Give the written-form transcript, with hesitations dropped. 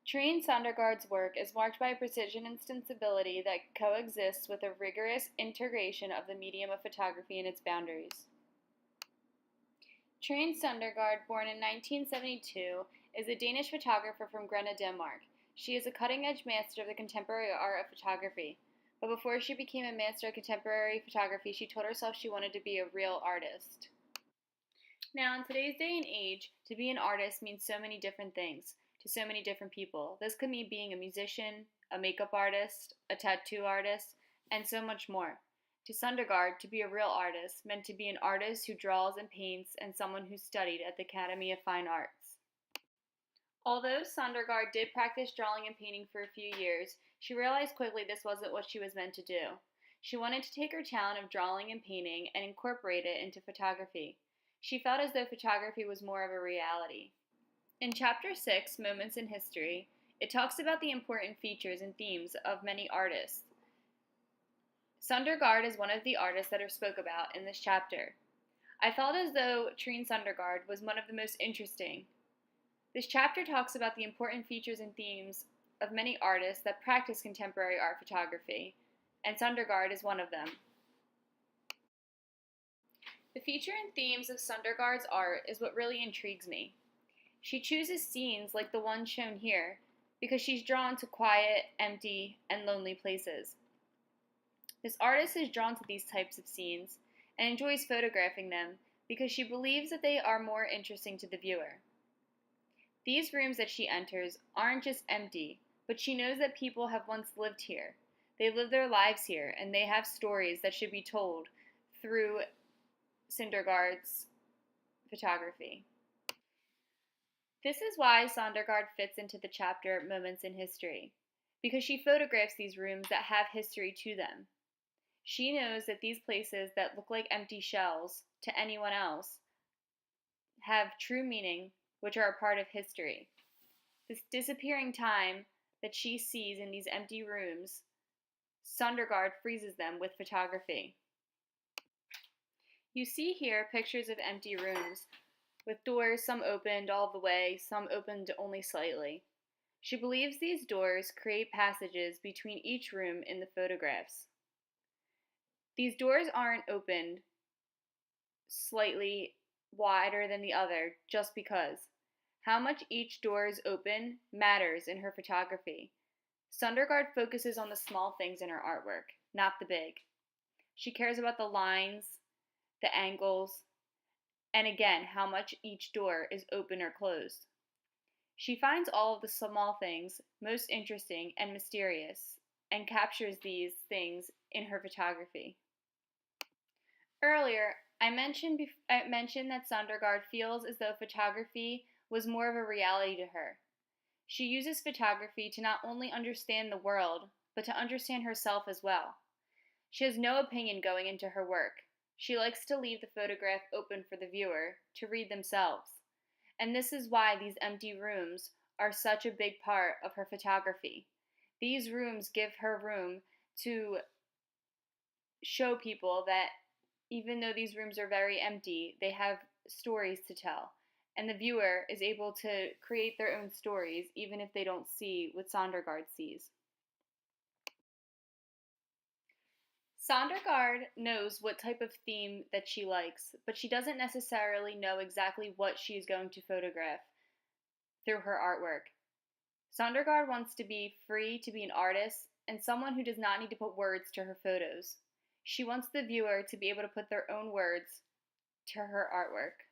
Trine Sondergaard's work is marked by a precision and sensibility that coexists with a rigorous integration of the medium of photography and its boundaries. Trine Sondergaard, born in 1972, is a Danish photographer from Grenaa, Denmark. She is a cutting-edge master of the contemporary art of photography. But before she became a master of contemporary photography, she told herself she wanted to be a real artist. Now, in today's day and age, to be an artist means so many different things to so many different people. This could mean being a musician, a makeup artist, a tattoo artist, and so much more. To Sondergaard, to be a real artist meant to be an artist who draws and paints and someone who studied at the Academy of Fine Arts. Although Sondergaard did practice drawing and painting for a few years, she realized quickly this wasn't what she was meant to do. She wanted to take her talent of drawing and painting and incorporate it into photography. She felt as though photography was more of a reality. In Chapter 6, Moments in History, it talks about the important features and themes of many artists. Sondergaard is one of the artists that are spoke about in this chapter. I felt as though Trine Sondergaard was one of the most interesting. This chapter talks about the important features and themes of many artists that practice contemporary art photography, and Sondergaard is one of them. The feature and themes of Sondergaard's art is what really intrigues me. She chooses scenes like the one shown here because she's drawn to quiet, empty, and lonely places. This artist is drawn to these types of scenes and enjoys photographing them because she believes that they are more interesting to the viewer. These rooms that she enters aren't just empty, but she knows that people have once lived here. They live their lives here, and they have stories that should be told through Sondergaard's photography. This is why Sondergaard fits into the chapter Moments in History, because she photographs these rooms that have history to them. She knows that these places that look like empty shells to anyone else have true meaning, which are a part of history. This disappearing time that she sees in these empty rooms, Sondergaard freezes them with photography. You see here pictures of empty rooms, with doors some opened all the way, some opened only slightly. She believes these doors create passages between each room in the photographs. These doors aren't opened slightly wider than the other just because. How much each door is open matters in her photography. Sondergaard focuses on the small things in her artwork, not the big. She cares about the lines, the angles, and again, how much each door is open or closed. She finds all of the small things most interesting and mysterious and captures these things in her photography. Earlier, I mentioned that Sondergaard feels as though photography was more of a reality to her. She uses photography to not only understand the world, but to understand herself as well. She has no opinion going into her work. She likes to leave the photograph open for the viewer to read themselves. And this is why these empty rooms are such a big part of her photography. These rooms give her room to show people that even though these rooms are very empty, they have stories to tell. And the viewer is able to create their own stories even if they don't see what Sondergaard sees. Sondergaard knows what type of theme that she likes, but she doesn't necessarily know exactly what she is going to photograph through her artwork. Sondergaard wants to be free to be an artist and someone who does not need to put words to her photos. She wants the viewer to be able to put their own words to her artwork.